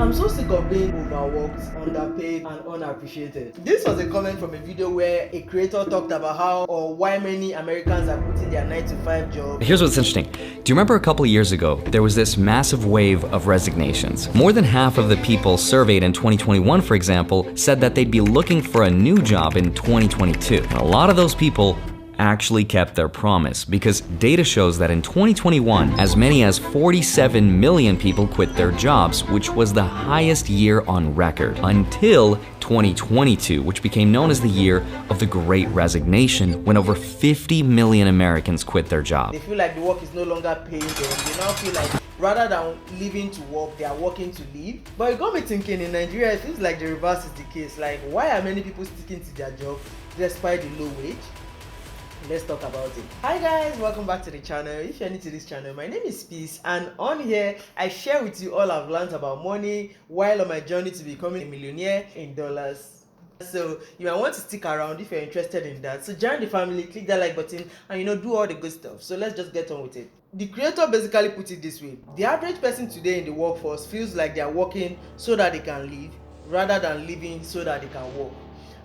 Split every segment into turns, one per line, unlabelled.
I'm so sick of being overworked, underpaid, and unappreciated. This was a comment from a video where a creator talked about how or why many Americans are quitting their 9-to-5 job.
Here's what's interesting. Do you remember a couple of years ago, there was this massive wave of resignations? More than half of the people surveyed in 2021, for example, said that they'd be looking for a new job in 2022. And a lot of those people actually kept their promise, because data shows that in 2021, as many as 47 million people quit their jobs, which was the highest year on record, until 2022, which became known as the year of the Great Resignation, when over 50 million Americans quit their job.
They feel like the work is no longer paying them. They now feel like rather than living to work, they are working to live. But it got me thinking, in Nigeria, it feels like the reverse is the case. Like, why are many people sticking to their job despite the low wage? Let's talk about it. Hi guys, welcome back to the channel. If you're new to this channel, my name is Peace, and on here I share with you all I've learned about money while on my journey to becoming a millionaire in dollars. So you might want to stick around if you're interested in that. So join the family, click that like button, and do all the good stuff. So let's just get on with it. The creator basically put it this way: the average person today in the workforce feels like they are working so that they can live rather than living so that they can work.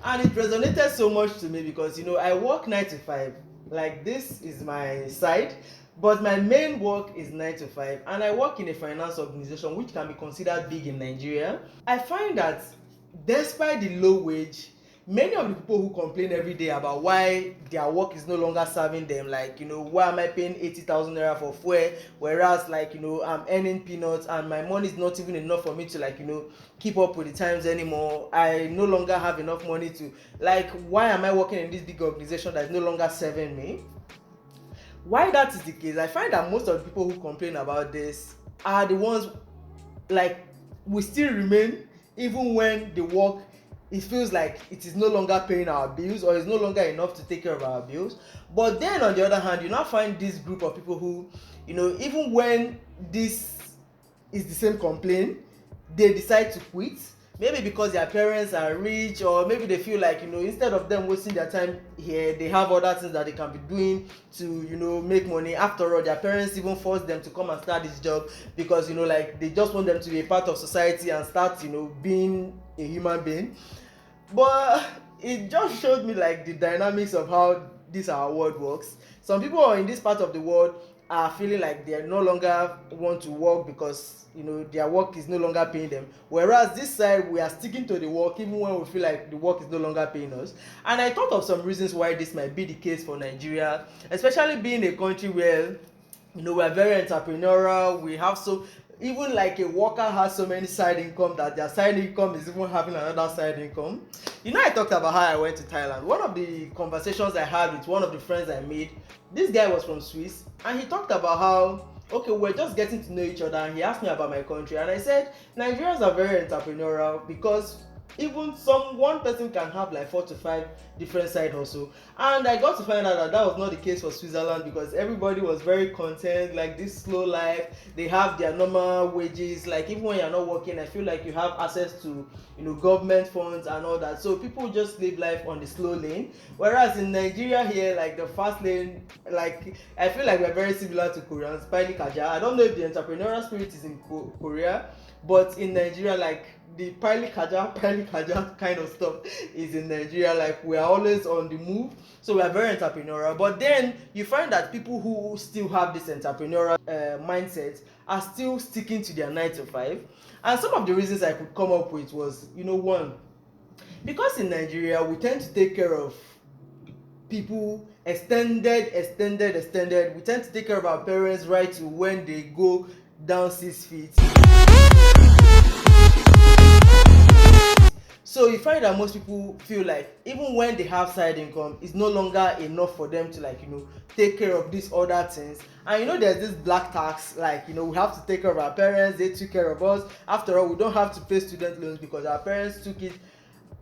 And it resonated so much to me because I work 9 to 5. Like, this is my side, but my main work is 9 to 5, and I work in a finance organization which can be considered big in Nigeria. I find that despite the low wage, many of the people who complain every day about why their work is no longer serving them, like, why am I paying 80,000 naira for fuel, whereas, like, I'm earning peanuts and my money is not even enough for me to, like, keep up with the times anymore. I no longer have enough money to, like, why am I working in this big organization that is no longer serving me? Why that is the case, I find that most of the people who complain about this are the ones, like, we still remain even when the work, it feels like it is no longer paying our bills or is no longer enough to take care of our bills. But then on the other hand, you now find this group of people who, even when this is the same complaint, they decide to quit. Maybe because their parents are rich, or maybe they feel like, instead of them wasting their time here, they have other things that they can be doing to, make money. After all, their parents even forced them to come and start this job because, like, they just want them to be a part of society and start, being a human being. But it just showed me, like, the dynamics of how this our world works. Some people in this part of the world are feeling like they no longer want to work because their work is no longer paying them, whereas this side, we are sticking to the work even when we feel like the work is no longer paying us. And I thought of some reasons why this might be the case for Nigeria, especially being a country where we are very entrepreneurial. We have even like a worker has so many side income that their side income is even having another side income. I talked about how I went to Thailand. One of the conversations I had with one of the friends I made, this guy was from Swiss, and he talked about how, okay, we're just getting to know each other, and he asked me about my country, and I said Nigerians are very entrepreneurial because even one person can have like 4 to 5 different side hustle. And I got to find out that was not the case for Switzerland, because everybody was very content, like this slow life. They have their normal wages, like even when you're not working, I feel like you have access to government funds and all that. So people just live life on the slow lane, whereas in Nigeria here, like the fast lane, like I feel like we're very similar to Koreans. Pile Kaja, I don't know if the entrepreneurial spirit is in Korea, but in Nigeria, like the pile kaja kind of stuff is in Nigeria. Like, we are always on the move, so we are very entrepreneurial. But then you find that people who still have this entrepreneurial mindset are still sticking to their 9 to 5. And some of the reasons I could come up with was, one, because in Nigeria we tend to take care of people extended. We tend to take care of our parents right to when they go down 6 feet. So you find that most people feel like even when they have side income, it's no longer enough for them to, like, take care of these other things. And there's this black tax, like, we have to take care of our parents, they took care of us. After all, we don't have to pay student loans because our parents took it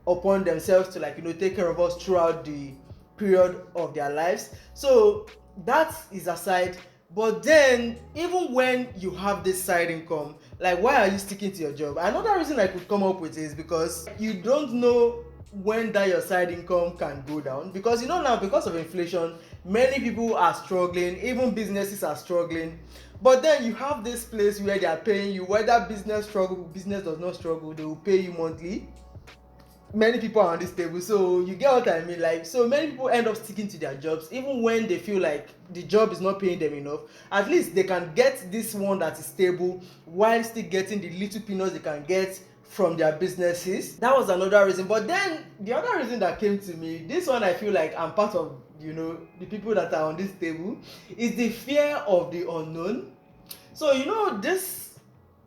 upon themselves to, like, take care of us throughout the period of their lives. So that is aside. But then, even when you have this side income, like, why are you sticking to your job? Another reason I could come up with is because you don't know when that your side income can go down. Because now, because of inflation, many people are struggling, even businesses are struggling. But then you have this place where they are paying you, whether business struggle, business does not struggle, they will pay you monthly. Many people are on this table, so you get what I mean. Like, so many people end up sticking to their jobs even when they feel like the job is not paying them enough. At least they can get this one that is stable while still getting the little peanuts they can get from their businesses. That was another reason. But then the other reason that came to me, this one I feel like I'm part of, the people that are on this table, is the fear of the unknown. So this,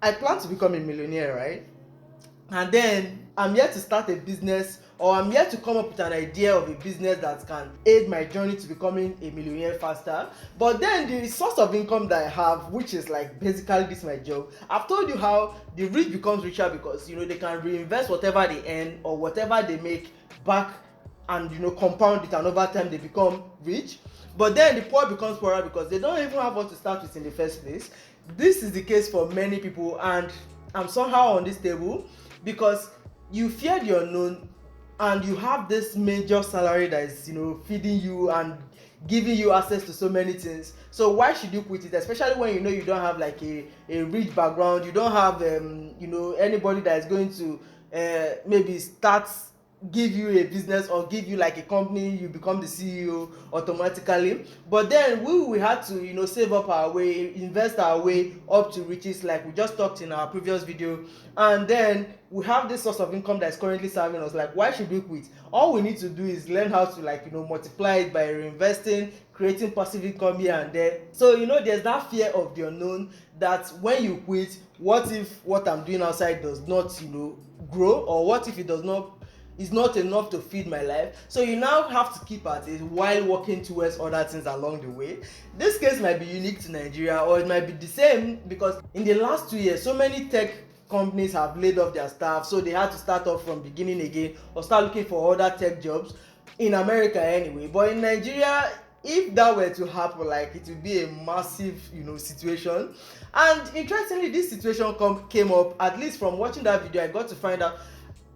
I plan to become a millionaire, right? And then I'm here to start a business, or I'm here to come up with an idea of a business that can aid my journey to becoming a millionaire faster. But then the source of income that I have, which is like basically this my job, I've told you how the rich becomes richer because they can reinvest whatever they earn or whatever they make back, and compound it, and over time they become rich. But then the poor becomes poorer because they don't even have what to start with in the first place. This is the case for many people, and I'm somehow on this table because you fear the unknown, and you have this major salary that is feeding you and giving you access to so many things. So why should you quit it, especially when you don't have like a rich background, you don't have anybody that is going to maybe start give you a business or give you like a company, you become the CEO automatically. But then we had to save up our way, invest our way up to riches, like we just talked in our previous video. And then we have this source of income that is currently serving us. Like, why should we quit? All we need to do is learn how to multiply it by reinvesting, creating passive income here and there. So there's that fear of the unknown, that when you quit, what if what I'm doing outside does not grow, or what if it does not is not enough to feed my life? So you now have to keep at it while working towards other things along the way. This case might be unique to Nigeria, or it might be the same because in the last 2 years so many tech companies have laid off their staff, so they had to start off from beginning again or start looking for other tech jobs in America anyway. But in Nigeria, if that were to happen, like, it would be a massive situation. And interestingly, this situation came up, at least from watching that video I got to find out.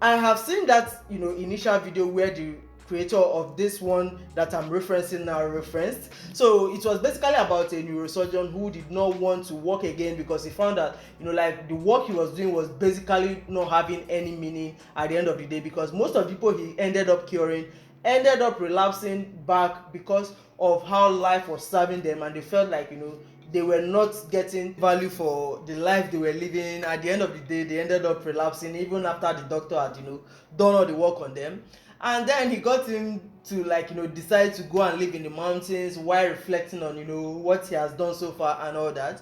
I have seen that initial video where the creator of this one that I'm referencing now referenced. So it was basically about a neurosurgeon who did not want to work again because he found that like the work he was doing was basically not having any meaning at the end of the day, because most of the people he ended up curing ended up relapsing back because of how life was serving them, and they felt like they were not getting value for the life they were living. At the end of the day, they ended up relapsing even after the doctor had done all the work on them. And then he got him to decide to go and live in the mountains while reflecting on what he has done so far and all that.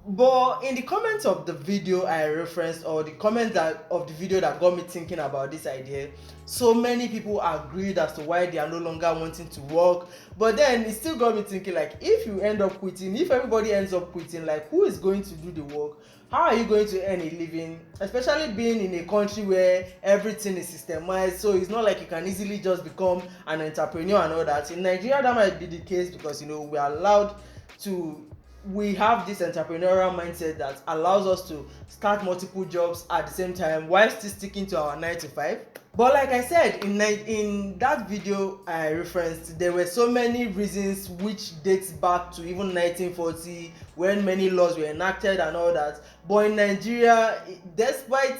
But in the comments of the video I referenced, or the comments of the video that got me thinking about this idea, so many people agreed as to why they are no longer wanting to work. But then it still got me thinking, like, if you end up quitting, if everybody ends up quitting, like, who is going to do the work? How are you going to earn a living, especially being in a country where everything is systemized? So it's not like you can easily just become an entrepreneur and all that. In Nigeria, that might be the case because we are allowed to, we have this entrepreneurial mindset that allows us to start multiple jobs at the same time while still sticking to our 9 to 5. But like I said, in that video I referenced, there were so many reasons which dates back to even 1940 when many laws were enacted and all that. But in Nigeria, despite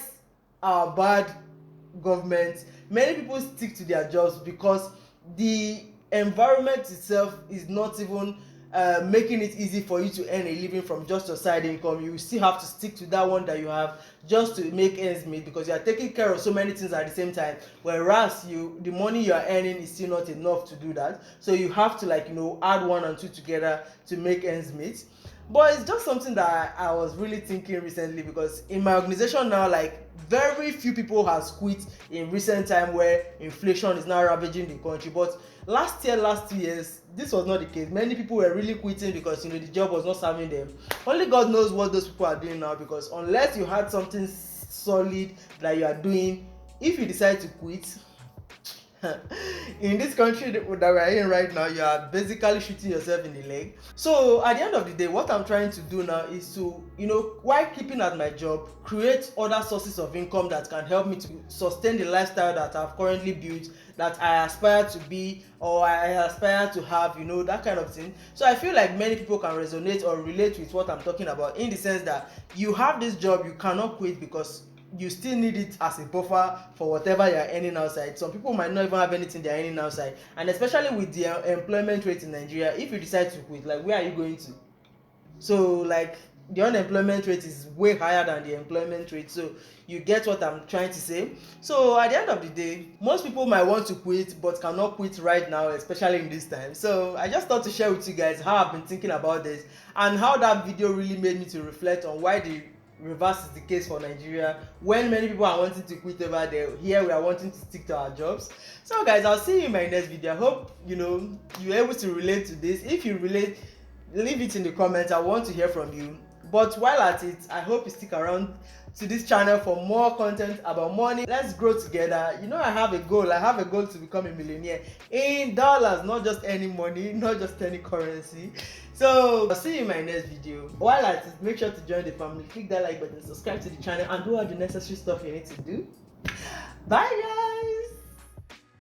our bad government, many people stick to their jobs because the environment itself is not even making it easy for you to earn a living from just your side income. You still have to stick to that one that you have just to make ends meet, because you are taking care of so many things at the same time, whereas the money you are earning is still not enough to do that. So you have to add 1 and 2 together to make ends meet. But it's just something that I was really thinking recently, because in my organization now, like, very few people has quit in recent time where inflation is now ravaging the country. But last 2 years, this was not the case. Many people were really quitting because the job was not serving them. Only God knows what those people are doing now, because unless you had something solid that you are doing, if you decide to quit, In this country that we're in right now, you are basically shooting yourself in the leg. So at the end of the day, what I'm trying to do now is to, while keeping at my job, create other sources of income that can help me to sustain the lifestyle that I've currently built, that I aspire to be, or I aspire to have, that kind of thing. So I feel like many people can resonate or relate with what I'm talking about, in the sense that you have this job, you cannot quit because you still need it as a buffer for whatever you're earning outside. Some people might not even have anything they're earning outside, and especially with the employment rate in Nigeria, if you decide to quit, like, where are you going to? So like, the unemployment rate is way higher than the employment rate. So you get what I'm trying to say. So at the end of the day, most people might want to quit but cannot quit right now, especially in this time. So I just thought to share with you guys how I've been thinking about this, and how that video really made me to reflect on why the reverse is the case for Nigeria. When many people are wanting to quit over there, here we are wanting to stick to our jobs. So guys, I'll see you in my next video. I hope you're able to relate to this. If you relate, leave it in the comments. I want to hear from you. But while at it, I hope you stick around to this channel for more content about money. Let's grow together. I have a goal. I have a goal to become a millionaire in dollars, not just any money, not just any currency. So I'll see you in my next video. While at it, make sure to join the family, click that like button, subscribe to the channel, and do all the necessary stuff you need to do. Bye guys.